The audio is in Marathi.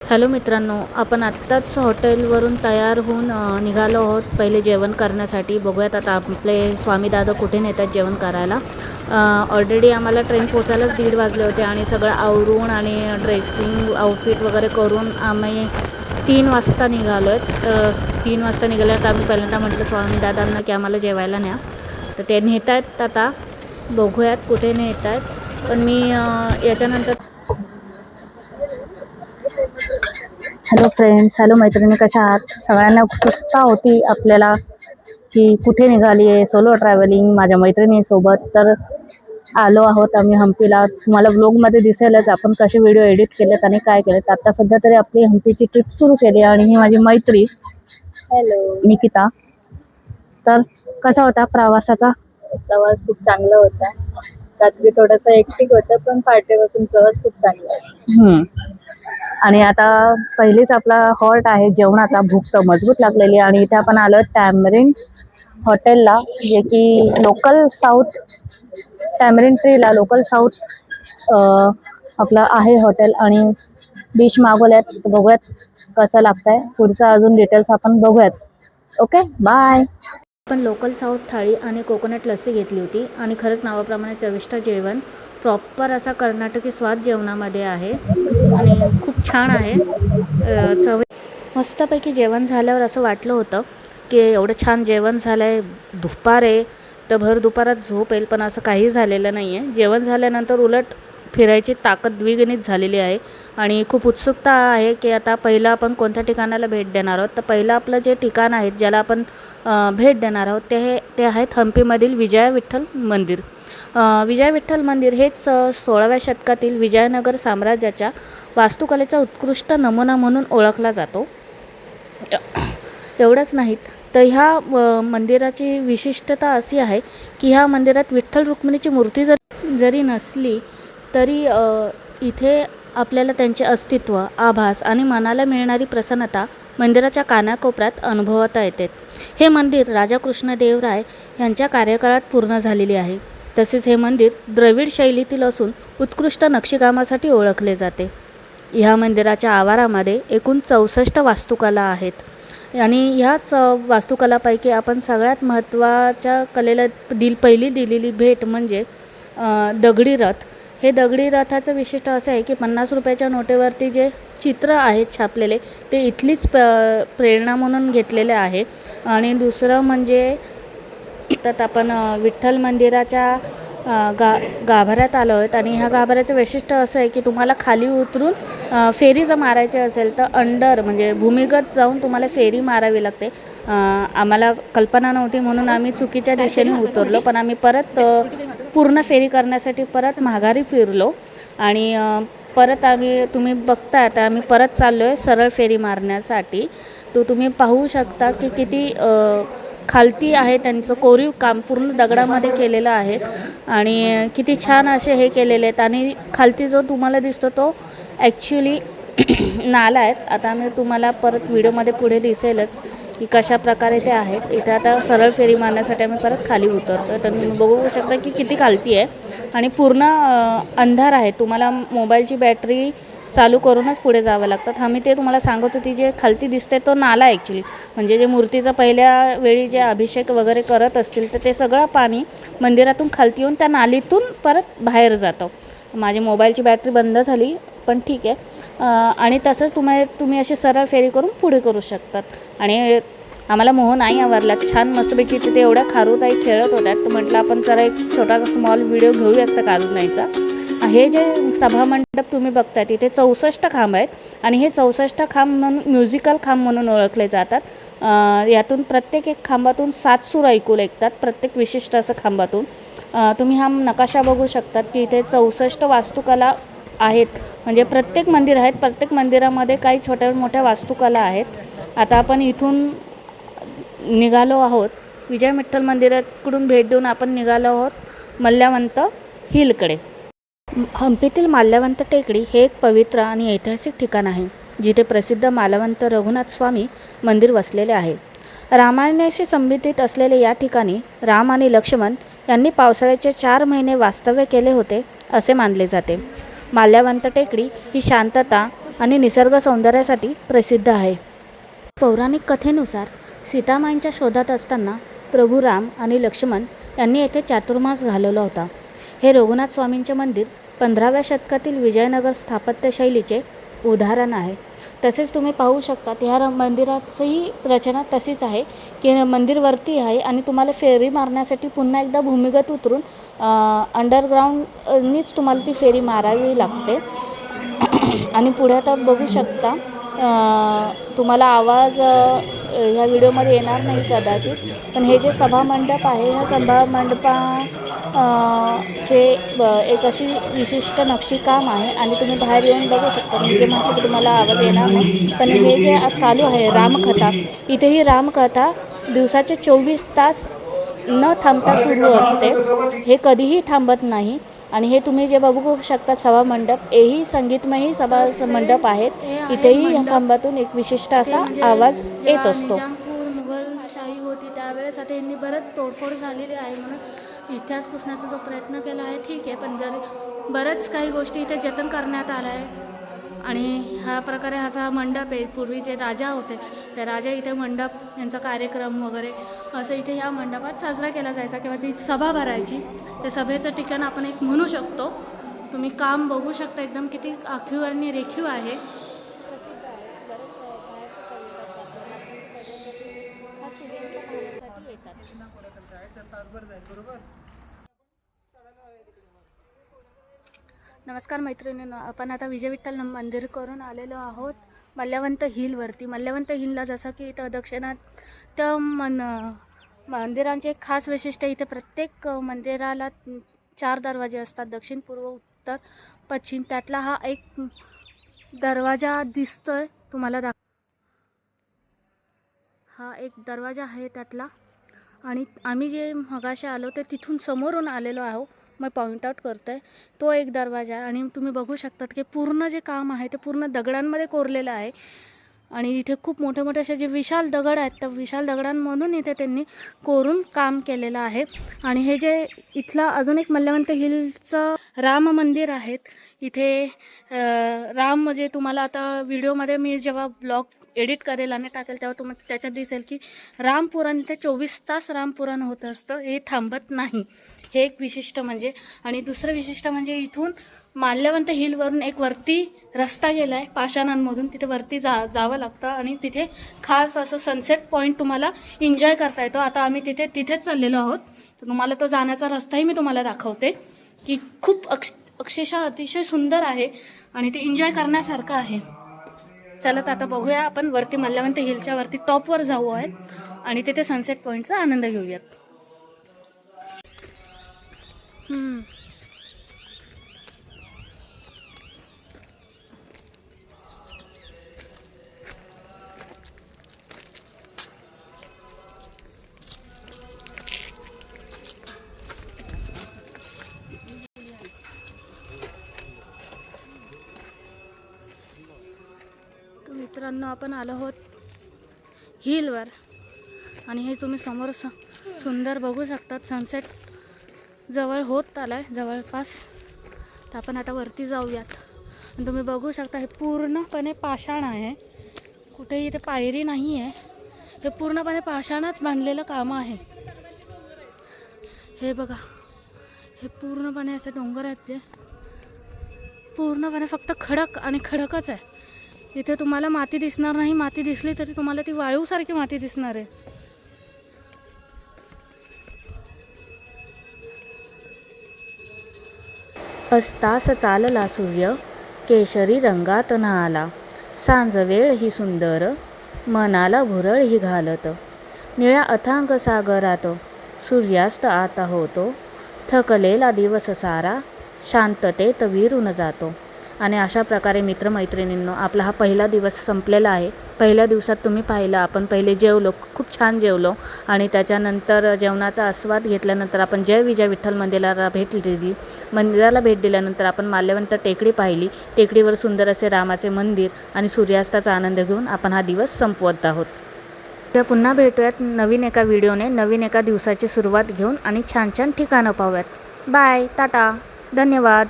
हॅलो मित्रांनो, आपण आत्ताच हॉटेलवरून तयार होऊन निघालो आहोत पहिले जेवण करण्यासाठी. बघूयात आता आपले स्वामी दादा कुठे नेतात जेवण करायला. ऑलरेडी आम्हाला ट्रेन पोचायलाच 1:30 वाजले होते आणि सगळं आवरून आणि ड्रेसिंग आउटफिट वगैरे करून आम्ही 3 वाजता निघालो आहेत. 3 वाजता निघाल्यात आम्ही पहिल्यांदा म्हटलं स्वामी दादांना की आम्हाला जेवायला न्या. तर ते नेत आहेत. आता बघूयात कुठे नेत आहेत. पण मी याच्यानंतर हॅलो फ्रेंड्स, हॅलो मैत्रिणी, कशा आहात? सगळ्यांना उत्सुकता होती आपल्याला की कुठे निघाली आहे सोलो ट्रॅव्हलिंग माझ्या मैत्रिणीसोबत. तर आलो आहोत आम्ही हम्पीला. तुम्हाला व्लॉगमध्ये दिसेलच आपण कसे व्हिडिओ एडिट केलेत आणि काय केलेत. आता सध्या तरी आपली हम्पीची ट्रिप सुरू केली आणि ही माझी मैत्री हॅलो निकिता. तर कसा होता प्रवासाचा? प्रवास खूप चांगला होता. रात्री थोडासा हेक्टिक होता, पण पार्टीपासून प्रवास खूप चांगला आहे. आणि आता पहिलेच आपला हॉल्ट आहे जेवणाचा. भूक तर मजबूत लागलेली आणि इथे आपण आलो टॅमरिन हॉटेलला, जे की लोकल साऊथ टॅमरिन ट्रीला लोकल साऊथ आपलं आहे हॉटेल. आणि डिश मागवल्यात, बघूयात कसं लागतंय. पुढचं अजून डिटेल्स आपण बघूयात. Okay, bye. आपण लोकल साऊथ थाळी आणि कोकोनट लस्सी घेतली होती आणि खरंच नावाप्रमाणे चविष्ट जेवण, प्रॉपर असा कर्नाटकी स्वाद जेवणामध्ये आहे आणि खूप छान आहे. मस्तपैकी जेवण झाल्यावर असं वाटलं होतं की एवढं छान जेवण झालं आहे, दुपार आहे तर भर दुपारात झोप येईल, पण असं काही झालेलं नाही आहे. जेवण झाल्यानंतर उलट फिरायची ताकद द्विगुणित झालेली आहे आणि खूप उत्सुकता आहे की आता पहिलं आपण कोणत्या ठिकाणाला भेट देणार आहोत. तर पहिलं आपलं जे ठिकाण आहे ज्याला आपण भेट देणार आहोत ते आहेत हम्पीमधील विजय विठ्ठल मंदिर. विजय विठ्ठल मंदिर हेच 16व्या शतकातील विजयनगर साम्राज्याच्या वास्तुकलेचा उत्कृष्ट नमुना म्हणून ओळखला जातो. एवढंच नाहीत तर ह्या मंदिराची विशिष्टता अशी आहे की ह्या मंदिरात विठ्ठल रुक्मिणीची मूर्ती जरी नसली तरी इथे आपल्याला त्यांचे अस्तित्व, आभास आणि मनाला मिळणारी प्रसन्नता मंदिराच्या कानाकोपऱ्यात अनुभवता येते. हे मंदिर राजा कृष्णदेवराय यांच्या कार्यकाळात पूर्ण झालेले आहे. तसेच हे मंदिर द्रविड शैलीतील असून उत्कृष्ट नक्षीकामासाठी ओळखले जाते. ह्या मंदिराच्या आवारामध्ये एकूण 64 वास्तुकला आहेत आणि ह्याच वास्तुकलापैकी आपण सगळ्यात महत्त्वाच्या कलेला पहिली दिलेली भेट म्हणजे दगडी रथ. हे दगडी रथाचं विशिष्ट असं आहे की 50 रुपयाच्या नोटेवरती जे चित्र आहेत छापलेले ते इथलीच प्रेरणा म्हणून घेतलेले आहे. आणि दुसरं म्हणजे तर आपण विठ्ठल मंदिराच्या गाभाऱ्यात आलो आहोत आणि ह्या गाभाऱ्याचं वैशिष्ट्य असं आहे की तुम्हाला खाली उतरून फेरी जर मारायची असेल तर अंडर म्हणजे भूमिगत जाऊन तुम्हाला फेरी मारावी लागते. आम्हाला कल्पना नव्हती म्हणून आम्ही चुकीच्या दिशेने उतरलो, पण आम्ही परत पूर्ण फेरी करण्यासाठी परत माघारी फिरलो आणि परत तुम्ही बघता आता आम्ही परत चाललो आहे सरळ फेरी मारण्यासाठी. तुम्ही पाहू शकता की किती खालती आहे त्यांचं कोरीव काम पूर्ण दगडामध्ये केलेलं आहे आणि किती छान असे हे केलेले आहेत. आणि खालती जो तुम्हाला दिसतो तो ॲक्च्युली नाला आहेत. आता आम्ही तुम्हाला परत व्हिडिओमध्ये पुढे दिसेलच की कशा प्रकारे ते आहेत. इथे आता सरळ फेरी मारण्यासाठी आम्ही परत खाली उतरतो. तर तुम्ही बघू शकता की किती खालती आहे आणि पूर्ण अंधार आहे. तुम्हाला मोबाईलची बॅटरी चालू करूनच पुढे जावं लागतात. आम्ही ते तुम्हाला सांगत होती जे खालती दिसते तो नाला ॲक्च्युली म्हणजे जे मूर्तीचा पहिल्या वेळी जे अभिषेक वगैरे करत असतील तर ते सगळं पाणी मंदिरातून खालती येऊन त्या नालीतून परत बाहेर जातं. माझी मोबाईलची बॅटरी बंद झाली पण ठीक आहे. आणि तसंच तुम्ही अशी सरळ फेरी करून पुढे करू शकतात. आणि आम्हाला मोह नाही आवरला, छान मस्तपैकी तिथे एवढ्या खारुताई खेळत होत्यात. तर म्हटलं आपण जरा एक छोटासा स्मॉल व्हिडिओ घेऊया असता कारुताईचा. हे जे सभामंडप तुम्ही बघताय तिथे 64 खांब आहेत आणि हे 64 खांब म्हणून म्युझिकल खांब म्हणून ओळखले जातात. यातून प्रत्येक एक खांबातून 7 सूर ऐकू लागतात प्रत्येक विशिष्ट असं खांबातून. तुम्ही हा नकाशा बघू शकतात की इथे 64 वास्तुकला आहेत म्हणजे प्रत्येक मंदिर आहेत. प्रत्येक मंदिरामध्ये काही छोट्या मोठ्या वास्तुकला आहेत. आता आपण इथून निघालो आहोत विजय विठ्ठल मंदिराकडून भेट देऊन आपण निघालो आहोत मल्ल्यावंत हिलकडे. हम्पीतील माल्यवंत टेकडी हे एक पवित्र आणि ऐतिहासिक ठिकाण आहे जिथे प्रसिद्ध मालवंत रघुनाथ स्वामी मंदिर वसलेले आहे. रामायणाशी संबंधित असलेले या ठिकाणी राम आणि लक्ष्मण यांनी पावसाळ्याचे 4 महिने वास्तव्य केले होते असे मानले जाते. माल्यवंत टेकडी ही शांतता, आणि निसर्ग सौंदर्यासाठी प्रसिद्ध आहे. पौराणिक कथेनुसार सीतामाईंच्या शोधात असताना प्रभू राम आणि लक्ष्मण यांनी येथे चातुर्मास घालवला होता. हे रघुनाथ स्वामींचे मंदिर 15व्या शतकातील विजयनगर स्थापत्यशैलीचे उदाहरण आहे. तसेच तुम्ही पाहू शकता ह्या मंदिराचीही रचना तशीच आहे की मंदिर वरती आहे आणि तुम्हाला फेरी मारण्यासाठी पुन्हा एकदा भूमिगत उतरून अंडरग्राऊंडनीच तुम्हाला ती फेरी मारावी लागते. आणि पुढे आता बघू शकता तुम्हाला आवाज ह्या व्हिडिओमध्ये येणार नाही कदाचित, पण हे जे सभामंडप आहे ह्या सभामंडपाचे एक अशी विशिष्ट नक्षीकाम आहे आणि तुम्ही बाहेर येऊन बघू शकता. मी जे म्हटलं की तुम्हाला आवाज येणार नाही, पण हे जे आज चालू आहे रामकथा, इथे ही रामकथा दिवसाचे 24 तास न थांबता सुरू असते. हे कधीही थांबत नाही. आणि हे तुम्ही जे बघू शकता सभामंडप, हेही संगीतमयी सभा मंडप आहेत. इथेही या खांबातून एक विशिष्ट असा आवाज येत असतो. मुघलशाही होती त्यावेळेस आता यांनी बरंच तोडफोड झालेली आहे म्हणून इतिहास पुसण्याचा जो प्रयत्न केला आहे ठीक आहे, पण जरी बरंच काही गोष्टी इथे जतन करण्यात आल्या आहे. आणि ह्या प्रकारे ह्याचा मंडप आहे. पूर्वी जे राजा होते त्या राजा इथे मंडप यांचा कार्यक्रम वगैरे असं इथे ह्या मंडपात साजरा केला जायचा किंवा ती सभा भरायची. त्या सभेचं ठिकाण आपण एक म्हणू शकतो. तुम्ही काम बघू शकता एकदम किती आखीव आणि रेखीव आहे. प्रसिद्ध आहे. नमस्कार मैत्रिणींनो, आपण आता विजय विठ्ठल मंदिर करून आलेलो आहोत मल्ल्यावंत हिलवरती. मल्ल्यावंत हिलला जसं की इथं दक्षिणात त्या मंदिरांचे एक खास वैशिष्ट्य, इथे प्रत्येक मंदिराला 4 दरवाजे असतात, दक्षिण, पूर्व, उत्तर, पश्चिम. त्यातला हा एक दरवाजा दिसतोय तुम्हाला, हा एक दरवाजा आहे त्यातला. आणि आम्ही जे मगाशी आलो ते तिथून समोरून आलेलो आहो, मग पॉईंट आउट करतो आहे तो एक दरवाजा. आणि तुम्ही बघू शकतात की पूर्ण जे काम आहे ते पूर्ण दगडांमध्ये कोरलेलं आहे. आणि इथे खूप मोठे मोठे असे जे विशाल दगड आहेत त्या विशाल दगडांमधून इथे त्यांनी कोरून काम केलेलं आहे. आणि हे जे इथलं अजून एक मल्ल्यावंत हिलचं राम मंदिर आहेत. इथे राम म्हणजे तुम्हाला आता व्हिडिओमध्ये मी जेव्हा ब्लॉग एडिट करेल आणि टाकेल तेव्हा तुम्हाला त्याच्यात दिसेल की रामपुराण इथे 24 तास रामपुराण होत असतं, हे थांबत नाही. हे एक विशिष्ट म्हणजे. आणि दुसरं विशिष्ट म्हणजे इथून मल्ल्यावंत हिलवरून एक वरती रस्ता गेला आहे पाषाणांमधून, तिथे वरती जावं लागतं आणि तिथे खास असं सनसेट पॉईंट तुम्हाला एन्जॉय करता येतो. आता आम्ही तिथेच चाललेलो आहोत, तर तुम्हाला तो जाण्याचा रस्ताही मी तुम्हाला दाखवते की खूप अक्षरशः अतिशय सुंदर आहे आणि ते एन्जॉय करण्यासारखं आहे. चला तर आता बघूया आपण वरती मल्ल्यावंत हिलच्या वरती टॉपवर जाऊ आहेत आणि तिथे सनसेट पॉईंटचा आनंद घेऊयात. मित्रांनो, आपण आलो आहोत हिलवर आणि हे तुम्ही समोर सुंदर बघू शकतात. सनसेट जवळ होत आला आहे जवळपास, तर आपण आता वरती जाऊयात. आणि तुम्ही बघू शकता हे पूर्णपणे पाषाण आहे, कुठेही इथे पायरी नाही आहे. हे पूर्णपणे पाषाणात बांधलेलं काम आहे. हे बघा, हे पूर्णपणे असे डोंगर आहेत जे पूर्णपणे फक्त खडक आणि खडकच आहे. इथे तुम्हाला माती दिसणार नाही, माती दिसली तरी तुम्हाला ती वाळूसारखी माती दिसणार आहे. अस्तास चालला सूर्य, केशरी रंगात न्हाला. सांज वेळ ही सुंदर, मनाला भुरळ ही घालत. निळ्या अथांग सागरात सूर्यास्त आता होतो. थकलेला दिवस सारा शांततेत विरून जातो. आणि अशा प्रकारे मित्रमैत्रिणींनो, आपला हा पहिला दिवस संपलेला आहे. पहिल्या दिवसात तुम्ही पाहिलं, आपण पहिले जेवलो, खूप छान जेवलो आणि त्याच्यानंतर जेवणाचा आस्वाद घेतल्यानंतर आपण जय विजय विठ्ठल मंदिराला भेट दिली. मंदिराला भेट दिल्यानंतर आपण माल्यवंत टेकडी पाहिली. टेकडीवर सुंदर असे रामाचे मंदिर आणि सूर्यास्ताचा आनंद घेऊन आपण हा दिवस संपवत आहोत. त्या पुन्हा भेटूयात नवीन एका व्हिडिओने, नवीन एका दिवसाची सुरुवात घेऊन आणि छान छान ठिकाणं पाहूयात. बाय, टाटा, धन्यवाद.